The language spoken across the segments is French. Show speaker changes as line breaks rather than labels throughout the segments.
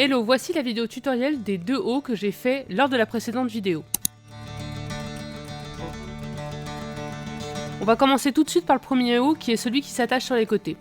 Hello, voici la vidéo tutoriel des deux hauts que j'ai fait lors de la précédente vidéo. On va commencer tout de suite par le premier haut qui est celui qui s'attache sur les côtés.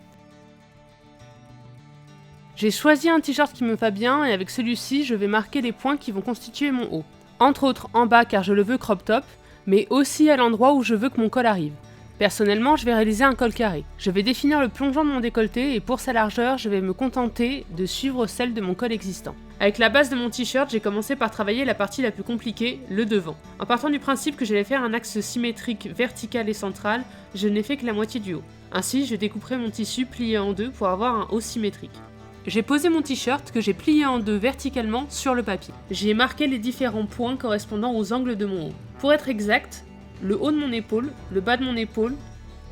J'ai choisi un t-shirt qui me va bien et avec celui-ci je vais marquer les points qui vont constituer mon haut. Entre autres en bas car je le veux crop top, mais aussi à l'endroit où je veux que mon col arrive. Personnellement, je vais réaliser un col carré. Je vais définir le plongeon de mon décolleté et pour sa largeur, je vais me contenter de suivre celle de mon col existant. Avec la base de mon t-shirt, j'ai commencé par travailler la partie la plus compliquée, le devant. En partant du principe que j'allais faire un axe symétrique vertical et central, je n'ai fait que la moitié du haut. Ainsi, je découperai mon tissu plié en deux pour avoir un haut symétrique. J'ai posé mon t-shirt que j'ai plié en deux verticalement sur le papier. J'ai marqué les différents points correspondant aux angles de mon haut. Pour être exact, le haut de mon épaule, le bas de mon épaule,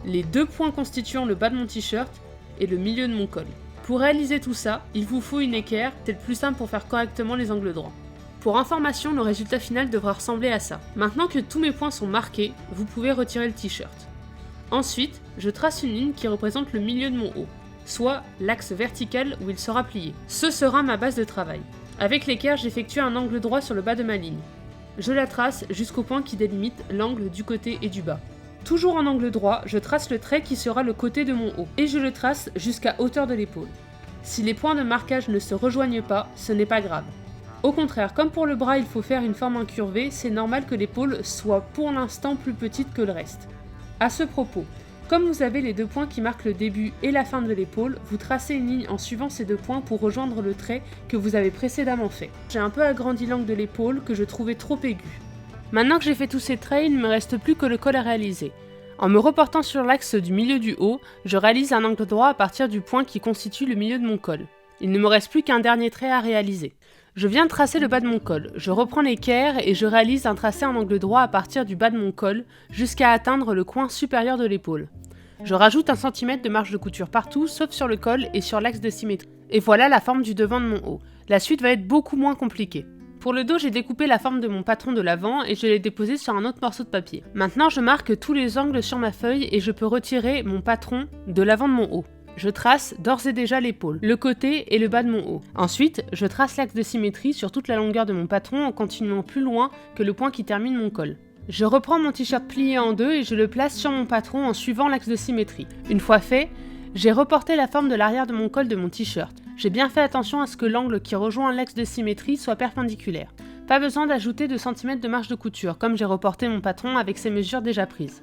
les deux points constituant le bas de mon t-shirt et le milieu de mon col. Pour réaliser tout ça, il vous faut une équerre, c'est le plus simple pour faire correctement les angles droits. Pour information, le résultat final devra ressembler à ça. Maintenant que tous mes points sont marqués, vous pouvez retirer le t-shirt. Ensuite, je trace une ligne qui représente le milieu de mon haut, soit l'axe vertical où il sera plié. Ce sera ma base de travail. Avec l'équerre, j'effectue un angle droit sur le bas de ma ligne. Je la trace jusqu'au point qui délimite l'angle du côté et du bas. Toujours en angle droit, je trace le trait qui sera le côté de mon haut, et je le trace jusqu'à hauteur de l'épaule. Si les points de marquage ne se rejoignent pas, ce n'est pas grave. Au contraire, comme pour le bras il faut faire une forme incurvée, c'est normal que l'épaule soit pour l'instant plus petite que le reste. À ce propos, comme vous avez les deux points qui marquent le début et la fin de l'épaule, vous tracez une ligne en suivant ces deux points pour rejoindre le trait que vous avez précédemment fait. J'ai un peu agrandi l'angle de l'épaule que je trouvais trop aigu. Maintenant que j'ai fait tous ces traits, il ne me reste plus que le col à réaliser. En me reportant sur l'axe du milieu du haut, je réalise un angle droit à partir du point qui constitue le milieu de mon col. Il ne me reste plus qu'un dernier trait à réaliser. Je viens de tracer le bas de mon col, je reprends l'équerre et je réalise un tracé en angle droit à partir du bas de mon col jusqu'à atteindre le coin supérieur de l'épaule. Je rajoute 1 cm de marge de couture partout, sauf sur le col et sur l'axe de symétrie. Et voilà la forme du devant de mon haut. La suite va être beaucoup moins compliquée. Pour le dos, j'ai découpé la forme de mon patron de l'avant et je l'ai déposé sur un autre morceau de papier. Maintenant, je marque tous les angles sur ma feuille et je peux retirer mon patron de l'avant de mon haut. Je trace d'ores et déjà l'épaule, le côté et le bas de mon haut. Ensuite, je trace l'axe de symétrie sur toute la longueur de mon patron en continuant plus loin que le point qui termine mon col. Je reprends mon t-shirt plié en deux et je le place sur mon patron en suivant l'axe de symétrie. Une fois fait, j'ai reporté la forme de l'arrière de mon col de mon t-shirt. J'ai bien fait attention à ce que l'angle qui rejoint l'axe de symétrie soit perpendiculaire. Pas besoin d'ajouter 2 cm de marge de couture, comme j'ai reporté mon patron avec ses mesures déjà prises.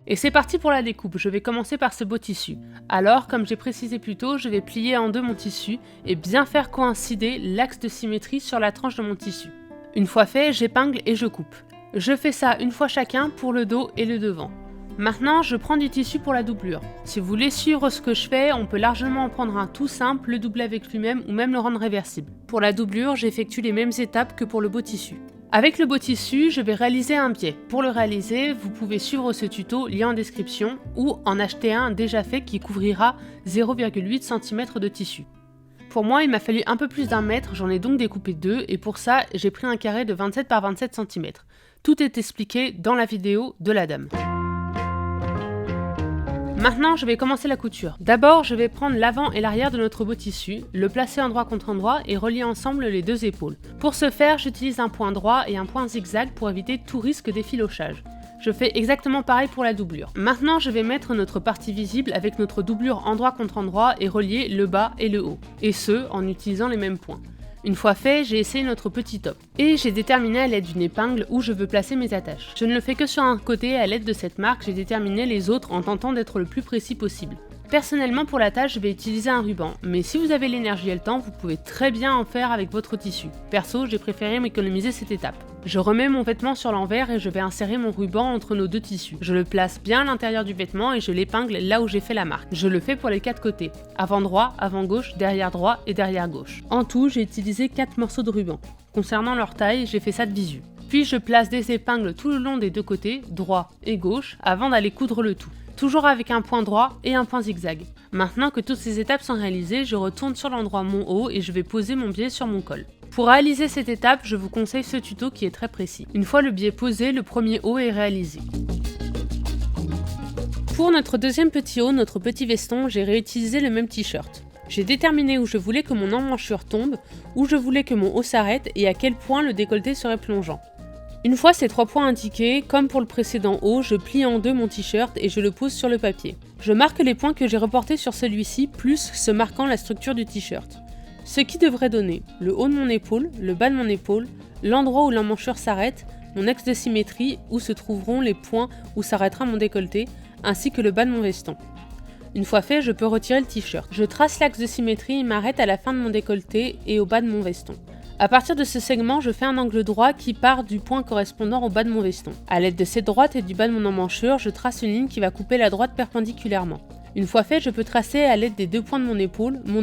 Et c'est parti pour la découpe, je vais commencer par ce beau tissu. Alors, comme j'ai précisé plus tôt, je vais plier en deux mon tissu et bien faire coïncider l'axe de symétrie sur la tranche de mon tissu. Une fois fait, j'épingle et je coupe. Je fais ça une fois chacun pour le dos et le devant. Maintenant, je prends du tissu pour la doublure. Si vous voulez suivre ce que je fais, on peut largement en prendre un tout simple, le doubler avec lui-même ou même le rendre réversible. Pour la doublure, j'effectue les mêmes étapes que pour le beau tissu. Avec le beau tissu, je vais réaliser un biais. Pour le réaliser, vous pouvez suivre ce tuto, lien en description, ou en acheter un déjà fait qui couvrira 0,8 cm de tissu. Pour moi, il m'a fallu un peu plus d'1 mètre, j'en ai donc découpé 2 et pour ça, j'ai pris un carré de 27 par 27 cm. Tout est expliqué dans la vidéo de la dame. Maintenant, je vais commencer la couture. D'abord, je vais prendre l'avant et l'arrière de notre beau tissu, le placer endroit contre endroit et relier ensemble les deux épaules. Pour ce faire, j'utilise un point droit et un point zigzag pour éviter tout risque d'effilochage. Je fais exactement pareil pour la doublure. Maintenant, je vais mettre notre partie visible avec notre doublure endroit contre endroit et relier le bas et le haut, et ce, en utilisant les mêmes points. Une fois fait, j'ai essayé notre petit top. Et j'ai déterminé à l'aide d'une épingle où je veux placer mes attaches. Je ne le fais que sur un côté et à l'aide de cette marque, j'ai déterminé les autres en tentant d'être le plus précis possible. Personnellement, pour l'attache, je vais utiliser un ruban, mais si vous avez l'énergie et le temps, vous pouvez très bien en faire avec votre tissu. Perso, j'ai préféré m'économiser cette étape. Je remets mon vêtement sur l'envers et je vais insérer mon ruban entre nos deux tissus. Je le place bien à l'intérieur du vêtement et je l'épingle là où j'ai fait la marque. Je le fais pour les 4 côtés. Avant droit, avant gauche, derrière droit et derrière gauche. En tout, j'ai utilisé 4 morceaux de ruban. Concernant leur taille, j'ai fait ça de visu. Puis je place des épingles tout le long des deux côtés, droit et gauche, avant d'aller coudre le tout. Toujours avec un point droit et un point zigzag. Maintenant que toutes ces étapes sont réalisées, je retourne sur l'endroit mon haut et je vais poser mon biais sur mon col. Pour réaliser cette étape, je vous conseille ce tuto qui est très précis. Une fois le biais posé, le premier haut est réalisé. Pour notre deuxième petit haut, notre petit veston, j'ai réutilisé le même t-shirt. J'ai déterminé où je voulais que mon emmanchure tombe, où je voulais que mon haut s'arrête et à quel point le décolleté serait plongeant. Une fois ces 3 points indiqués, comme pour le précédent haut, je plie en deux mon t-shirt et je le pose sur le papier. Je marque les points que j'ai reportés sur celui-ci, plus ce marquant la structure du t-shirt. Ce qui devrait donner le haut de mon épaule, le bas de mon épaule, l'endroit où l'emmanchure s'arrête, mon axe de symétrie où se trouveront les points où s'arrêtera mon décolleté, ainsi que le bas de mon veston. Une fois fait, je peux retirer le t-shirt. Je trace l'axe de symétrie et m'arrête à la fin de mon décolleté et au bas de mon veston. À partir de ce segment, je fais un angle droit qui part du point correspondant au bas de mon veston. A l'aide de cette droite et du bas de mon emmanchure, je trace une ligne qui va couper la droite perpendiculairement. Une fois fait, je peux tracer à l'aide des 2 points de mon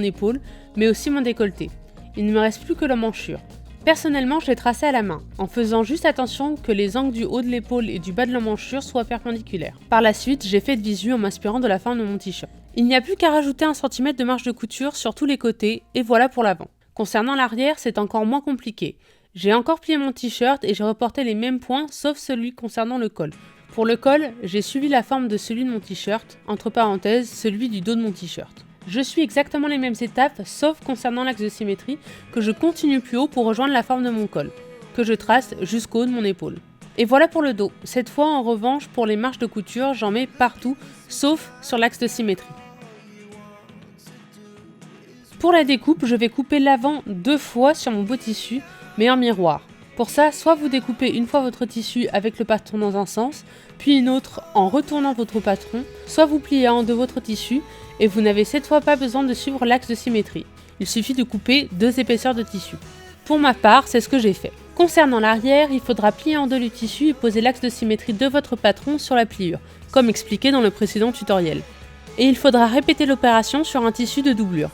épaule, mais aussi mon décolleté. Il ne me reste plus que l'emmanchure. Personnellement, je l'ai tracé à la main, en faisant juste attention que les angles du haut de l'épaule et du bas de l'emmanchure soient perpendiculaires. Par la suite, j'ai fait de visu en m'inspirant de la forme de mon t-shirt. Il n'y a plus qu'à rajouter 1 cm de marge de couture sur tous les côtés, et voilà pour l'avant. Concernant l'arrière, c'est encore moins compliqué. J'ai encore plié mon t-shirt et j'ai reporté les mêmes points, sauf celui concernant le col. Pour le col, j'ai suivi la forme de celui de mon t-shirt, entre parenthèses, celui du dos de mon t-shirt. Je suis exactement les mêmes étapes, sauf concernant l'axe de symétrie, que je continue plus haut pour rejoindre la forme de mon col, que je trace jusqu'au haut de mon épaule. Et voilà pour le dos. Cette fois, en revanche, pour les marges de couture, j'en mets partout, sauf sur l'axe de symétrie. Pour la découpe, je vais couper l'avant 2 fois sur mon beau tissu, mais en miroir. Pour ça, soit vous découpez une fois votre tissu avec le patron dans un sens, puis une autre en retournant votre patron, soit vous pliez en deux votre tissu, et vous n'avez cette fois pas besoin de suivre l'axe de symétrie. Il suffit de couper 2 épaisseurs de tissu. Pour ma part, c'est ce que j'ai fait. Concernant l'arrière, il faudra plier en deux le tissu et poser l'axe de symétrie de votre patron sur la pliure, comme expliqué dans le précédent tutoriel. Et il faudra répéter l'opération sur un tissu de doublure.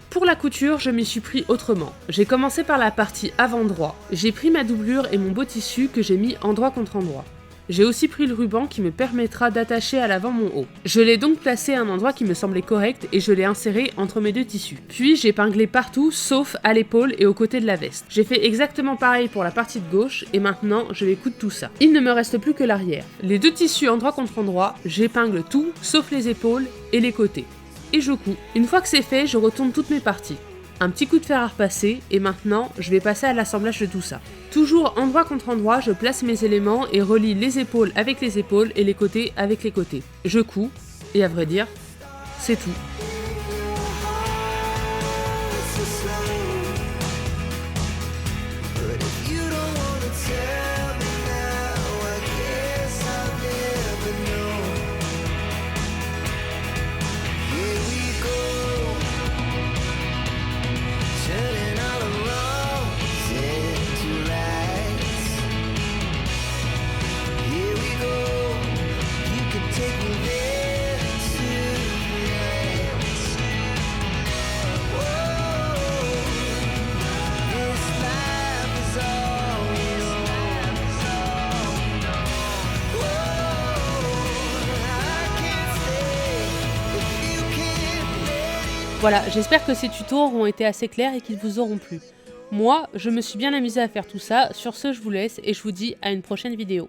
Pour la couture, je m'y suis pris autrement. J'ai commencé par la partie avant-droit. J'ai pris ma doublure et mon beau tissu que j'ai mis endroit contre endroit. J'ai aussi pris le ruban qui me permettra d'attacher à l'avant mon haut. Je l'ai donc placé à un endroit qui me semblait correct et je l'ai inséré entre mes 2 tissus. Puis j'ai épinglé partout sauf à l'épaule et aux côtés de la veste. J'ai fait exactement pareil pour la partie de gauche et maintenant je vais coudre tout ça. Il ne me reste plus que l'arrière. Les 2 tissus endroit contre endroit, j'épingle tout sauf les épaules et les côtés. Et je couds. Une fois que c'est fait, je retourne toutes mes parties. Un petit coup de fer à repasser, et maintenant, je vais passer à l'assemblage de tout ça. Toujours endroit contre endroit, je place mes éléments et relie les épaules avec les épaules et les côtés avec les côtés. Je couds, et à vrai dire, c'est tout. Voilà, j'espère que ces tutos auront été assez clairs et qu'ils vous auront plu. Moi, je me suis bien amusée à faire tout ça, sur ce je vous laisse et je vous dis à une prochaine vidéo.